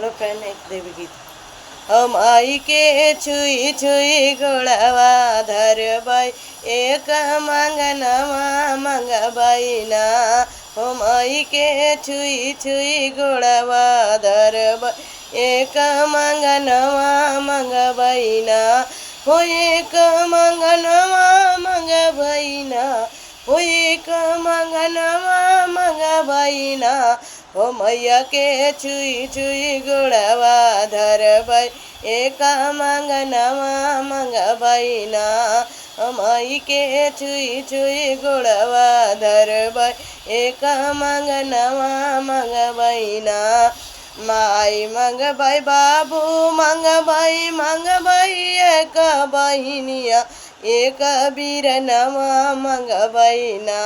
लोकगायन एक देवी गीत। माई के छुई छुई गोड़वा धर बाई एक मंगनवा मंगबाई ना। हो माई के छुई छुई गोड़वा धर बाई एक मंगनवा मंगबाई ना। हो एक मंगनवा मंगबाई ना। हो एक मंगनवा मंगबाई ना। हो मैया के छुई छुई गोड़वा धर बाई एक मंगनवा मंगबाई ना। माई के छुई छुई गोड़वा धर बाई एक मंगनवा मंगबाई ना। माई मंगबाई बाबू मंगबाई एक बहिनिया एक बीरनवा मंगबाई ना।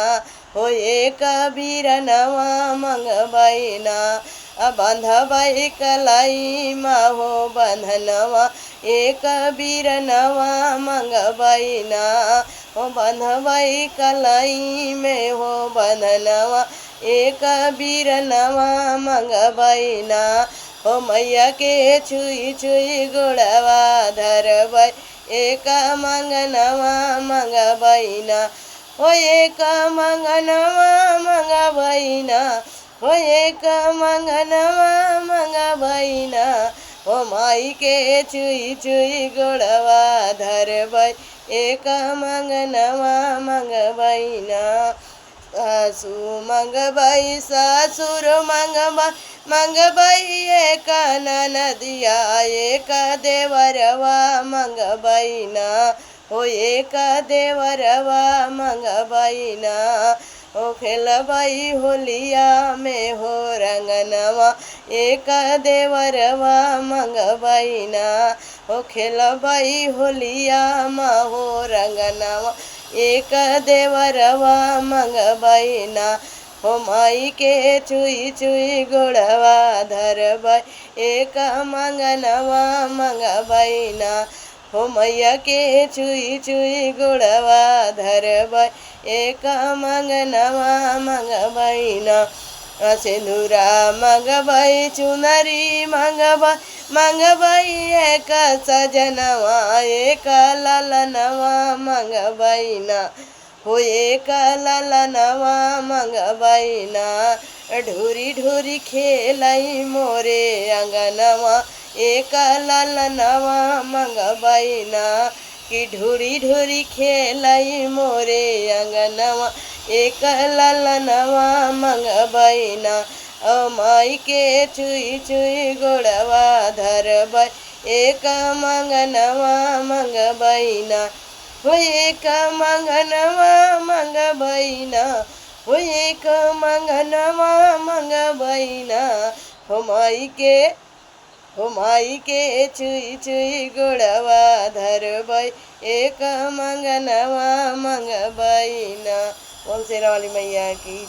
हो एक बीरनवा मंगबाई ना। बंधबाई कलाई मा हो बंधनवा एक बीरनवा मंगबाई ना। हो बंधबाई कलाई में हो बंधनवा एक बीरनवा मंगबाई ना। हो मैया के छुई छुई गोड़वा धर बाई एक मंगनवा मंगबाई ना। हो एक मंगनवा मंगबाई ना। हो एक मंगनवा मंगबाई ना। हो माई के छुई छुई गोड़वा धर बाई एक मंगनवा मंगबाई ना। सासू मंगबाई ससुर मंगबाई एक ननदिया एक देवरवा मंगबाई ना। हो एक देवरवा मंगबाई ना। हो खेलबाई होलिया में हो रंगनवा एक देवरवा मंगबाई ना। हो खेलबाई होलिया मा हो रंगनवा एक देवरवा मंगबाई ना। हो माई के छुई छुई गोड़वा धर बाई एक मंगनवा मंगबाई ना। हो मैया के छुई छुई गोड़वा धर बाई एक मंगनवा मंगबाई ना। सिंदूरा मंगबाई चुनरी मंगबाई एक सजनवा एक ललनवा मंगबाई ना। हो एक ललनवा मंगबाई ना। ढूरी ढूरी खेलाई मोरे अंगनवा एक ललनवा मंगबाई ना। कि ढूरी ढूरी खेलाई मोरे अंगनवा एक ललनवा मंगबाई ना। माई के छुई छुई गोड़वा धर बाई एक मंगनवा मंगबाई ना। हो एक मंगनवा मंगबाई ना। हो एक मंगनवा मंगबाई ना। हो माई के छुई छुई गोड़वा धर बाई एक मंगनवा मंगबाई ना। ओम शेरावाली मैया की।